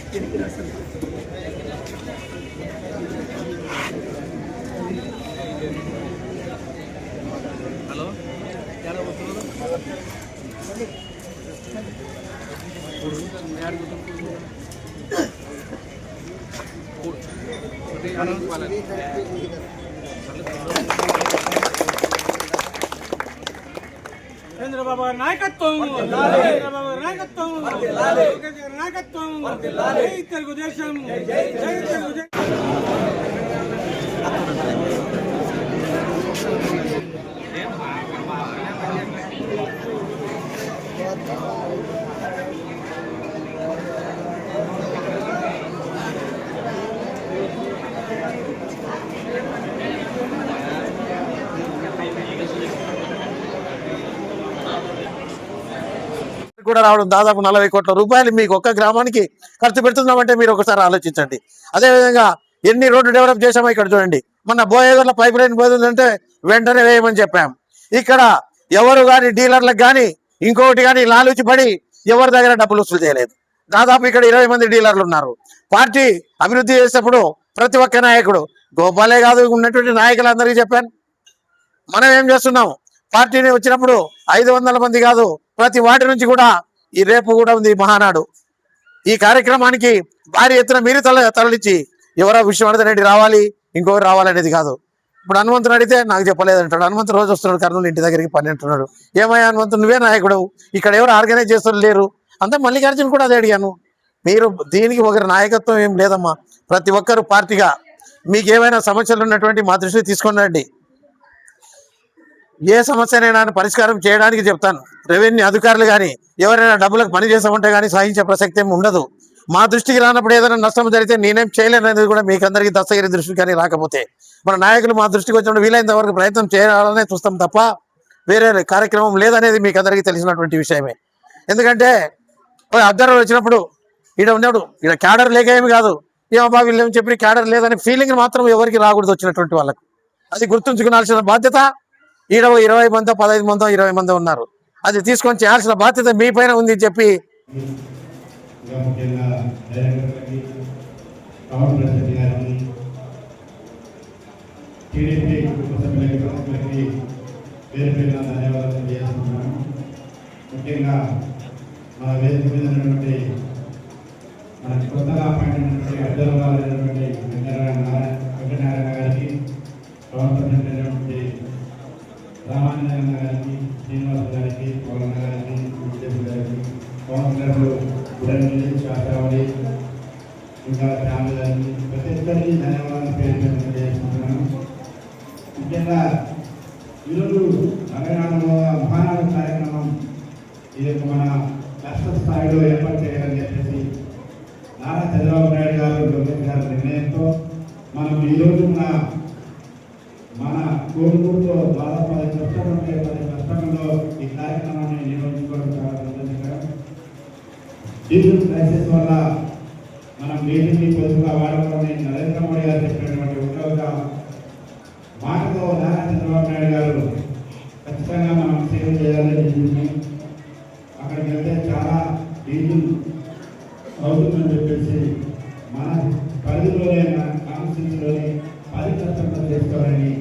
Hello Chandrababu గారి నాయకత్వం, చంద్రబాబు గారి నాయకత్వం, లోకేష్ గారి నాయకత్వం, జై తెలుగుదేశం, జై తెలుగుదేశం. కూడా రావడం దాదాపు 40 కోట్ల రూపాయలు మీకు ఒక్క గ్రామానికి ఖర్చు పెడుతున్నామంటే మీరు ఒకసారి ఆలోచించండి. అదేవిధంగా ఎన్ని రోడ్లు డెవలప్ చేసామో ఇక్కడ చూడండి. మన బోయేగర్ల పైప్ లైన్ పోతుందంటే వెంటనే వేయమని చెప్పాం. ఇక్కడ ఎవరు కానీ డీలర్లకు కానీ ఇంకొకటి కానీ లాలూచి పడి ఎవరి దగ్గర డబ్బులు వసూలు చేయలేదు. దాదాపు ఇక్కడ 20 మంది డీలర్లు ఉన్నారు. పార్టీ అభివృద్ధి చేసేటప్పుడు ప్రతి ఒక్క నాయకుడు గోపాలే కాదు ఉన్నటువంటి నాయకులందరికీ చెప్పాను. మనం ఏం చేస్తున్నాం, పార్టీని వచ్చినప్పుడు 500 మంది కాదు ప్రతి వాటి నుంచి కూడా ఈ రేపు కూడా ఉంది మహానాడు. ఈ కార్యక్రమానికి భారీ ఎత్తున మీరు తరలించి ఎవరో విశ్వనాథ రెడ్డి రావాలి ఇంకొకరు రావాలనేది కాదు. ఇప్పుడు హనుమంతుని అడిగితే నాకు చెప్పలేదంటాడు. హనుమంతు రోజు వస్తున్నాడు కర్నూలు ఇంటి దగ్గరికి పని అంటున్నాడు. ఏమయ్యా హనుమంతు నువ్వే నాయకుడు, ఇక్కడ ఎవరు ఆర్గనైజ్ చేస్తారు లేరు అంతా. మల్లికార్జున కూడా అదే అడిగాను. మీరు దీనికి ఒకరి నాయకత్వం ఏం లేదమ్మా. ప్రతి ఒక్కరు పార్టీగా మీకు ఏమైనా సమస్యలు ఉన్నటువంటి మా దృష్టికి తీసుకొని రండి. ఏ సమస్యనైనా పరిష్కారం చేయడానికి చెప్తాను. రెవెన్యూ అధికారులు కానీ ఎవరైనా డబ్బులకు పని చేసామంటే కానీ సాధించే ప్రసక్తి ఏమి ఉండదు. మా దృష్టికి రానప్పుడు ఏదైనా నష్టం జరిగితే నేనేం చేయలేననేది కూడా మీకు అందరికీ దస్తగిరి దృష్టికి కానీ రాకపోతే మన నాయకులు మా దృష్టికి వచ్చినప్పుడు వీలైనంత వరకు ప్రయత్నం చేయాలనే చూస్తాం తప్ప వేరే కార్యక్రమం లేదనేది మీకు అందరికీ తెలిసినటువంటి విషయమే. ఎందుకంటే అబ్జర్వర్ వచ్చినప్పుడు ఈడ ఉన్నప్పుడు ఈడ క్యాడర్ లేక ఏమి కాదు, ఏమబ్బా వీళ్ళు ఏమి చెప్పి క్యాడర్ లేదనే ఫీలింగ్ మాత్రం ఎవరికి రాకూడదు వచ్చినటువంటి వాళ్ళకు. అది గుర్తుంచుకోవాల్సిన బాధ్యత ఈడ 20 మందో 15 మందో 20 మందో ఉన్నారు. అది తీసుకొని చేయాల్సిన బాధ్యత మీ పైన ఉంది అని చెప్పి ముఖ్యంగా మన వేదిక మీద ఉన్నటువంటి మన కొత్తగా అపాయింట్ అబ్జర్వర్ వెంకటనారాయణ గారికి, టౌన్ ప్రెసిడెంట్ అయినటువంటి రామానందన్న గారికి, శ్రీనివాస గారికి, పవన్ గారికి, విజయ్ గారికి, కౌన్సిలర్లు గుడంగి, శాస్త్రావళి, ఇంకా ఫ్యామిలీ గారికి ప్రతి ఒక్కరికి ధన్యవాదాలు పేరు చేసుకుంటున్నాను. ముఖ్యంగా ఈరోజు 44వ మహానాడు కార్యక్రమం ఇది మన రాష్ట్ర స్థాయిలో ఏర్పాటు చేయాలని చెప్పేసి నారా చంద్రబాబు నాయుడు గారు, లోకేష్ గారి నిర్ణయంతో మనం ఈరోజు మన కోరుకూరుతో దాదాపు 10 కష్టంలో ఈ కార్యక్రమాన్ని నిర్వహించుకోవడం చాలా సంతోషకరం. డీజిల్ క్రైసిస్ వల్ల మనం నీటిని పొదుపుగా వాడుకోవాలని నరేంద్ర మోడీ గారు చెప్పినటువంటి ఉద్యోగ మాటతో నారా చంద్రబాబు నాయుడు గారు ఖచ్చితంగా మనం సేవ చేయాలని డీజిల్ని అక్కడికి వెళ్తే చాలా డీజిల్ అవుతుందని చెప్పేసి మన పరిధిలోనే కాన్స్టిట్యూన్సీలోని 10% చేసుకోవాలని